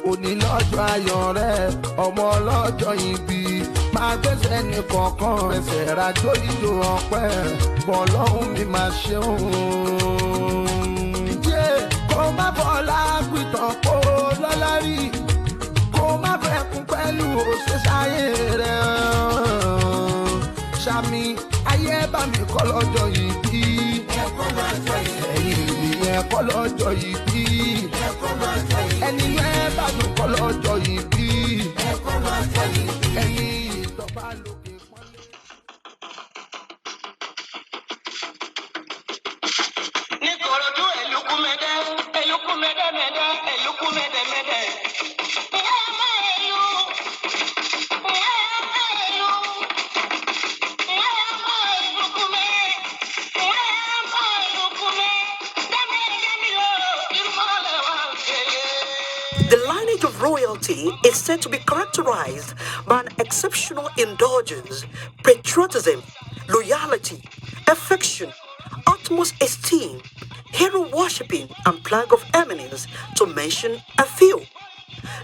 òní lọ́jọ́ ayọ̀ rẹ̀ ọmọ ọlọ́jọ́ ìbí máa gbẹ́sẹ̀ ní kọ̀ọ̀kan ẹsẹ̀ rájò ìjò ọpẹ́ bọ́lọ́hún mi máa ṣe òun. kó má bọ́lá gbìtàn kó lọ́lá rí kó má fẹ́ kún pẹ̀lú òṣèṣàyè rẹ̀ ṣàmì ayé bá mi kọ́ lọ́jọ́ ìbí ẹ̀yìn ìyẹn kọ́ lọ́jọ́ ìbí ẹni yẹn bá mi kọ́ lọ́jọ́ ìbí ẹ̀yìn ìtọ́ba lókè pọ́nlé. Níkòròdú ẹ̀lúkú mẹ́dẹ́ ẹ̀lúkú mẹ́dẹ́mẹ́dẹ́ ẹ̀lúkú mẹ́dẹ́mẹ́dẹ́. The lineage of royalty is said to be characterized by an exceptional indulgence, patriotism, loyalty, affection, utmost esteem, hero worshipping, and plague of eminence, to mention a few.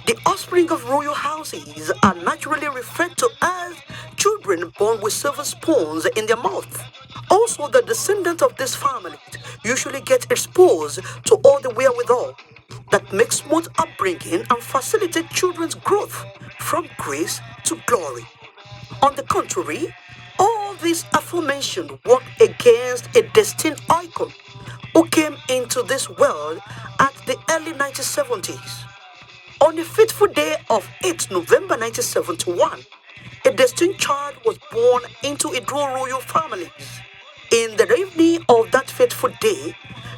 The offspring of royal houses are naturally referred to as children born with silver spoons in their mouth. Also, the descendants of these families usually get exposed to all the wherewithal that makes smooth upbringing and facilitate children's growth from grace to glory. On the contrary, all these aforementioned work against a destined icon who came into this world at the early 1970s. On the fateful day of 8th November 1971, a destined child was born into a dual royal families. In the evening of that fateful day,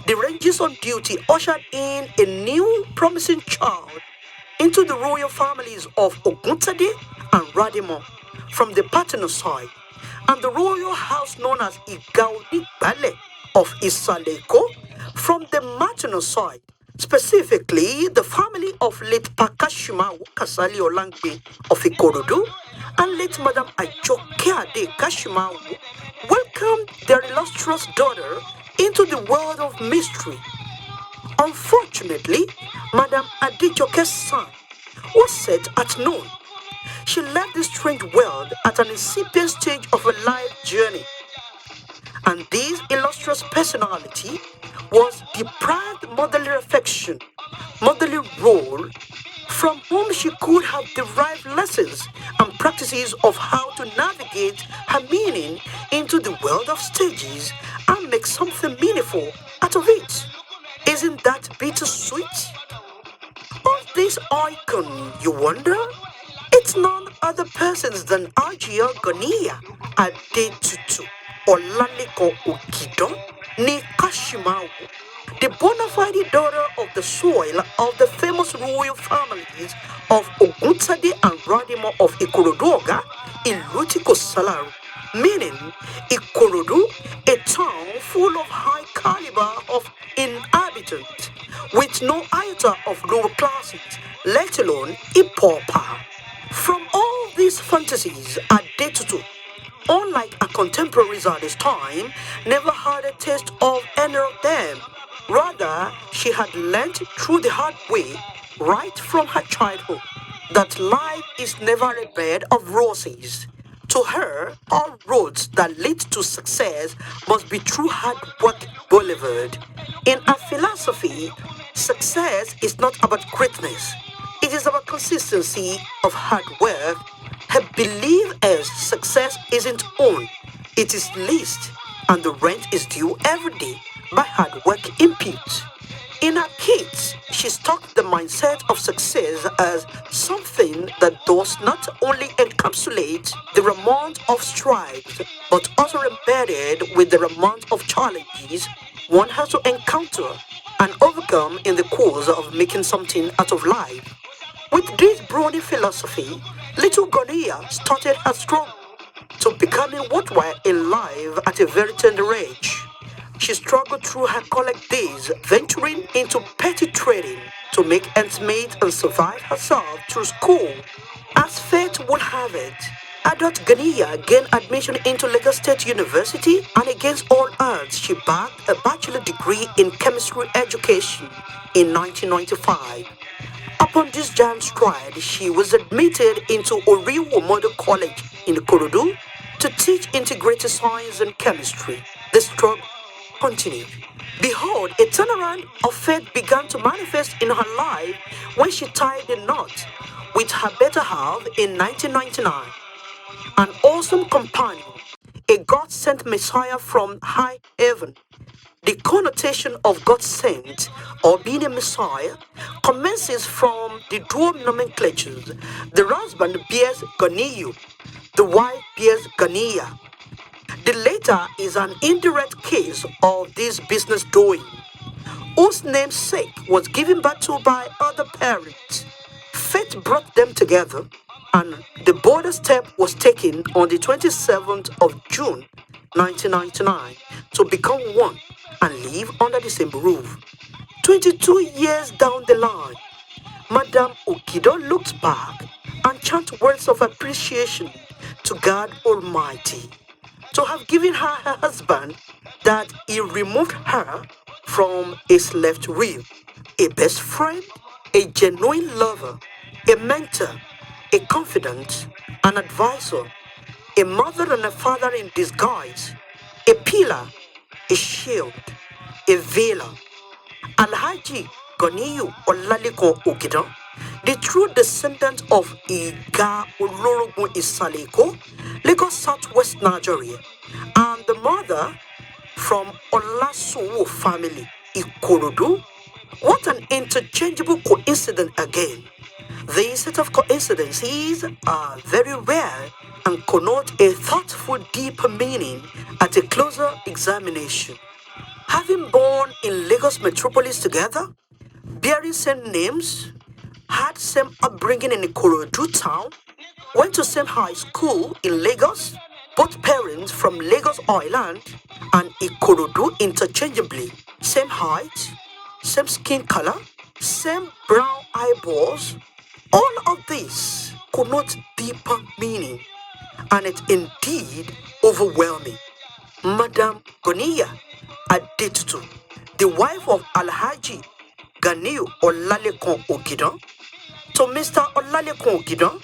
the Rangers on duty ushered in a new promising child into the royal families of Oguntade and Radimo from the paternal side, and the royal house known as Igaoni Bale of Isaleko from the maternal side, specifically the family of late Pakashima Kasali Olangbe of Ikorodu and late Madam Ajoke Ade Kashimawu welcomed their illustrious daughter into the world of mystery. Unfortunately, Madam Adejoke's son was set at noon. She left this strange world at an incipient stage of her life journey. And this illustrious personality was deprived motherly affection, motherly role, from whom she could have derived lessons and practices of how to navigate her meaning into the world of stages and make something meaningful out of it. Isn't that bittersweet? Of this icon, you wonder? It's none other persons than Ajia Gania Adetutu Olaliko Ukidon ni Kashimawu, the bona fide daughter of the soil of the famous royal families of Oguntade and Radimo of Ikorodoga in Lutiko Salaru, meaning Ikorodu, a town full of high caliber of inhabitants, with no iota of lower classes, let alone a pauper. From all these fantasies, Adetutu, unlike her contemporaries at this time, never had a taste of any of them. Rather, she had learnt through the hard way, right from her childhood, that life is never a bed of roses. To her, all roads that lead to success must be through hard work boulevard. In her philosophy, success is not about greatness. It is about consistency of hard work. Her belief is success isn't owned, it is leased, and the rent is due every day by hard work impute. In her kids, she stuck the mindset of success as something that does not only encapsulate the amount of strides, but also embedded with the amount of challenges one has to encounter and overcome in the course of making something out of life. With this broader philosophy, little Gonia started her struggle to becoming worthwhile in life at a very tender age. She struggled through her college days, venturing into petty trading to make ends meet and survive herself through school. As fate would have it, adult Gania gained admission into Lagos State University, and against all odds, she bagged a bachelor degree in chemistry education in 1995. Upon this giant stride, she was admitted into Oriwo Model College in Ikorodu to teach integrated science and chemistry. The struggle continued. Behold, a turnaround of fate began to manifest in her life when she tied the knot with her better half in 1999. An awesome companion, a God sent Messiah from high heaven. The connotation of God sent or being a Messiah commences from the dual nomenclatures. The husband bears Ganiyu, the wife bears Ganiya. The latter is an indirect case of this business doing, whose namesake was given birth to by other parents. Fate brought them together, and the border step was taken on the 27th of June 1999 to become one and live under the same roof. 22 years down the line, Madame Okido looked back and chanted words of appreciation to God Almighty to have given her her husband, that he removed her from his left rib, a best friend, a genuine lover, a mentor, a confidant, an advisor, a mother and a father in disguise, a pillar, a shield, a veiler. Alhaji Goniyu Olalikon Ogidan, the true descendant of Iga Olorogun Isaleko, Lagos Southwest Nigeria, and the mother from Olasuwo family, Ikorodu. What an interchangeable coincidence again. These set of coincidences are very rare and connote a thoughtful, deeper meaning at a closer examination. Having born in Lagos metropolis together, bearing same names, had same upbringing in Ikorodu town, went to same high school in Lagos, both parents from Lagos Island and Ikorodu interchangeably, same height, same skin color, same brown eyeballs. All of this connotes deeper meaning, and it's indeed overwhelming. Madame Goniya Adetutu, the wife of Alhaji Ganiu Olalekon Ogidan, to Mr. Olalekon Ogidan,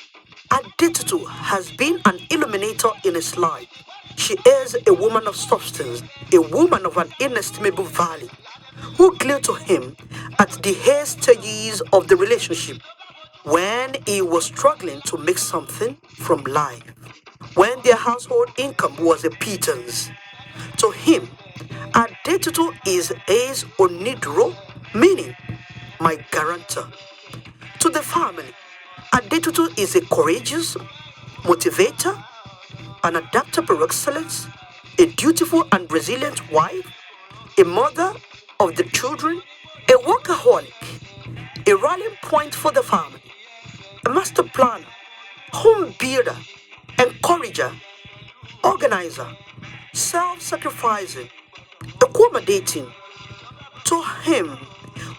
Adetutu has been an illuminator in his life. She is a woman of substance, a woman of an inestimable value, who glued to him at the hair stages of the relationship, when he was struggling to make something from life, when their household income was a pittance. To him, Adetutu is his onidro, meaning my guarantor. To the family, Adetutu is a courageous motivator, an adapter par excellence, a dutiful and resilient wife, a mother of the children, a workaholic, a rallying point for the family, a master planner, home builder, encourager, organizer, self-sacrificing, accommodating. To him,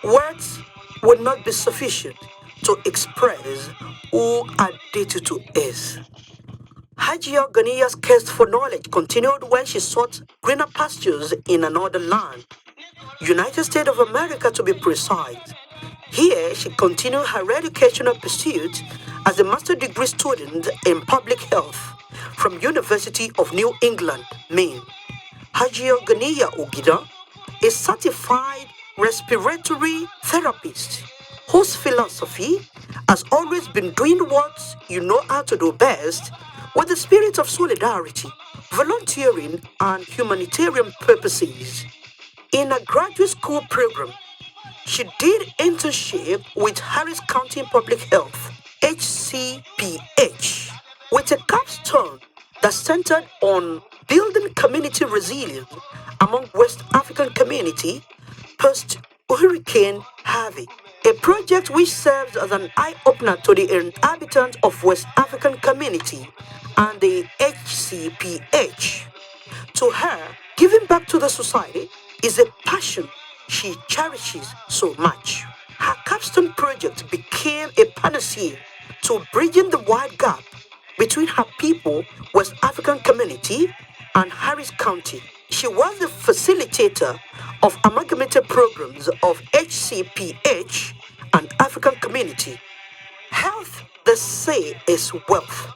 words would not be sufficient to express who Adetutu is. Hajia Ganiya's quest for knowledge continued when she sought greener pastures in another land, United States of America to be precise. Here, she continued her educational pursuit as a master's degree student in public health from University of New England, Maine. Hajia Ganiya Ogida, a certified respiratory therapist whose philosophy has always been doing what you know how to do best with the spirit of solidarity, volunteering, and humanitarian purposes. In a graduate school program, she did internship with Harris County Public Health, HCPH, with a capstone that centered on building community resilience among West African community post Hurricane Harvey, a project which serves as an eye-opener to the inhabitants of West African community and the HCPH. To her, giving back to the society is a passion she cherishes so much. Her capstone project became a panacea to bridging the wide gap between her people, West African community, and Harris County. She was the facilitator of amalgamated programs of HCPH and African community. Health, they say, is wealth.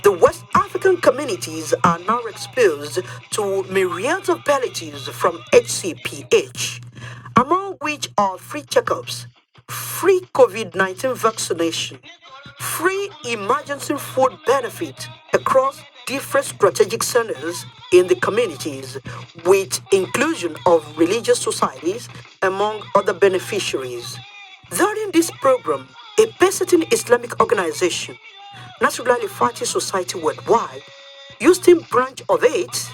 The West African communities are now exposed to myriads of palliatives from HCPH, among which are free checkups, free COVID 19 vaccination, free emergency food benefit across different strategic centers in the communities, with inclusion of religious societies among other beneficiaries. During this program, a Persian Islamic organization, Nasrullah Al-Fatih Society Worldwide, Houston branch of it,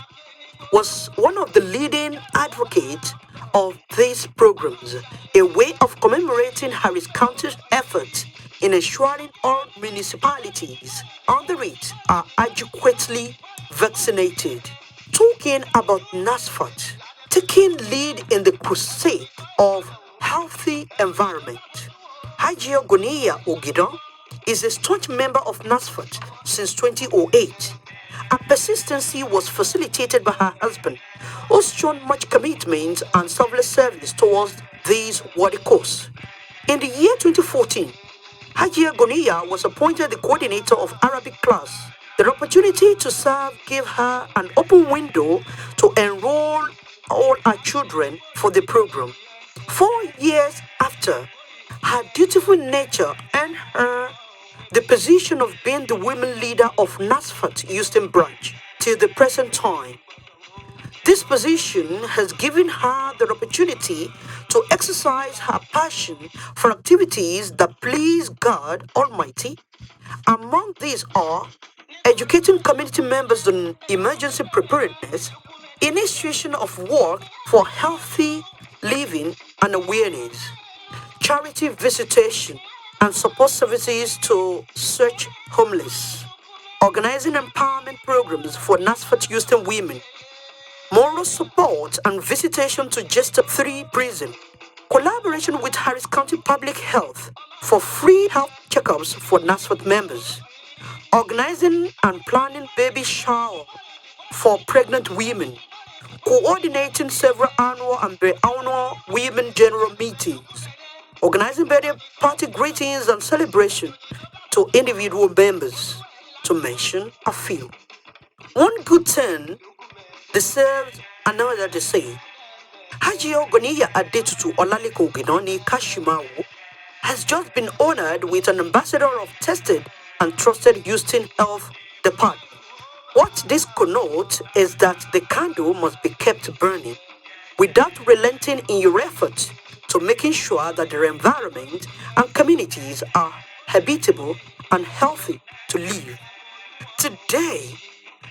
was one of the leading advocates of these programs, a way of commemorating Harris County's efforts in ensuring all municipalities under it are adequately vaccinated. Talking about NASFAT, taking lead in the crusade of healthy environment. Hajia Goniya Ogidon is a staunch member of NASFAT since 2008. Her persistency was facilitated by her husband, who's shown much commitment and selfless service towards this worthy cause. In the year 2014, Hajia Goniya was appointed the coordinator of Arabic class. The opportunity to serve gave her an open window to enroll all her children for the program. 4 years after, her dutiful nature earned her the position of being the women leader of NASFAT Houston branch till the present time. This position has given her the opportunity to exercise her passion for activities that please God Almighty. Among these are educating community members on emergency preparedness, initiation of work for healthy living and awareness, charity visitation, and support services to search homeless, organizing empowerment programs for NASFAT Houston women, moral support and visitation to Jester 3 prison, collaboration with Harris County Public Health for free health checkups for NASFAT members, organizing and planning baby shower for pregnant women, coordinating several annual and biannual women general meetings, organizing birthday party greetings and celebration to individual members, to mention a few. One good turn deserves another to say. Haji Ogoniya Adetutu Olaliko Ginoni Kashimawo has just been honored with an ambassador of tested and trusted Houston Health Department. What this connotes is that the candle must be kept burning without relenting in your effort to making sure that their environment and communities are habitable and healthy to live. Today,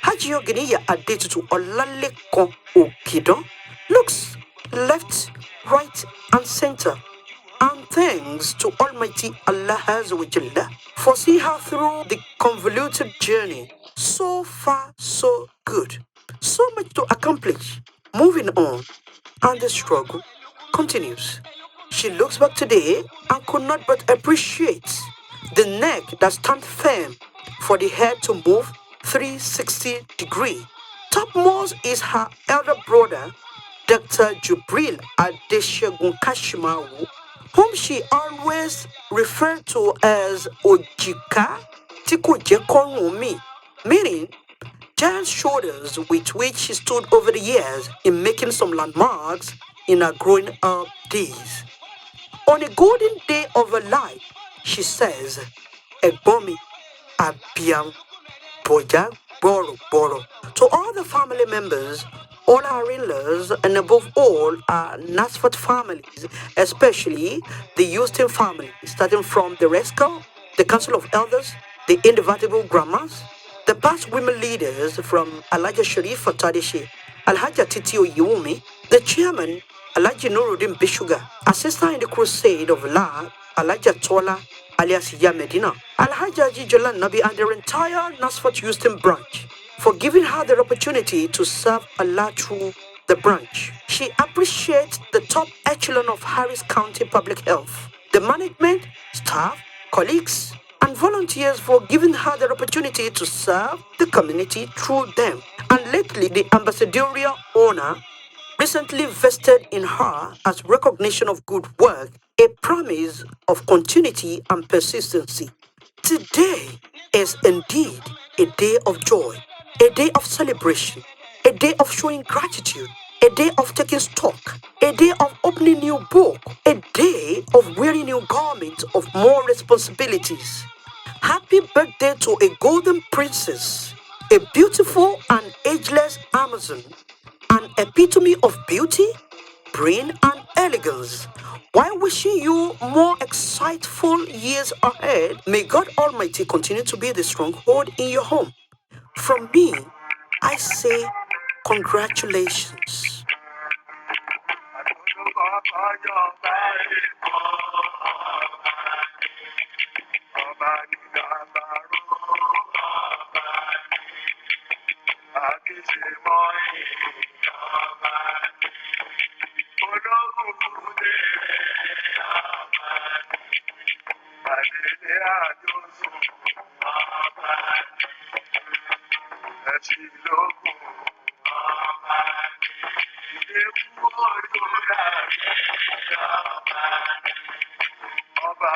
Haji Ogeniya Adetutu Olaleko Okido looks left, right, and center. And thanks to Almighty Allah Azza wa Jalla for seeing her through the convoluted journey. So far, so good. So much to accomplish. Moving on, and the struggle continues. She looks back today and could not but appreciate the neck that stands firm for the head to move 360 degree. Topmost is her elder brother, Dr. Jubril Adeshegun Kashimawu, whom she always referred to as Ojika Tikujekorumi, meaning giant shoulders with which she stood over the years in making some landmarks in her growing up days. On a golden day of her life, she says, Ebomi, Abiam, Boja, Boro, Boro. To all the family members, all our in-laws, and above all, our Nasfat families, especially the Houston family, starting from the Resco, the Council of Elders, the Indefatigable Grandmas, the past women leaders from Alaja Sharifa Tadishi, Alhaja Titio Yumi, the chairman, Alaji Nuruddin Bishuga, assistant in the crusade of La, Alaja Tola, alias Yamedina, Alhaja Jijolan Nabi, and their entire Nasfat Houston branch for giving her the opportunity to serve Allah through the branch. She appreciates the top echelon of Harris County Public Health, the management, staff, colleagues, and volunteers for giving her the opportunity to serve the community through them. And lately, the ambassadorial honor recently vested in her as recognition of good work, a a promise of continuity and persistency. Today is indeed a day of joy, a day of celebration, a day of showing gratitude, a day of taking stock, a day of opening new book, a day of wearing new garments of more responsibilities. Happy birthday to a golden princess, a beautiful and ageless Amazon, an epitome of beauty, brain, and elegance. While wishing you more exciteful years ahead, may God Almighty continue to be the stronghold in your home. From me, I say congratulations. Ọba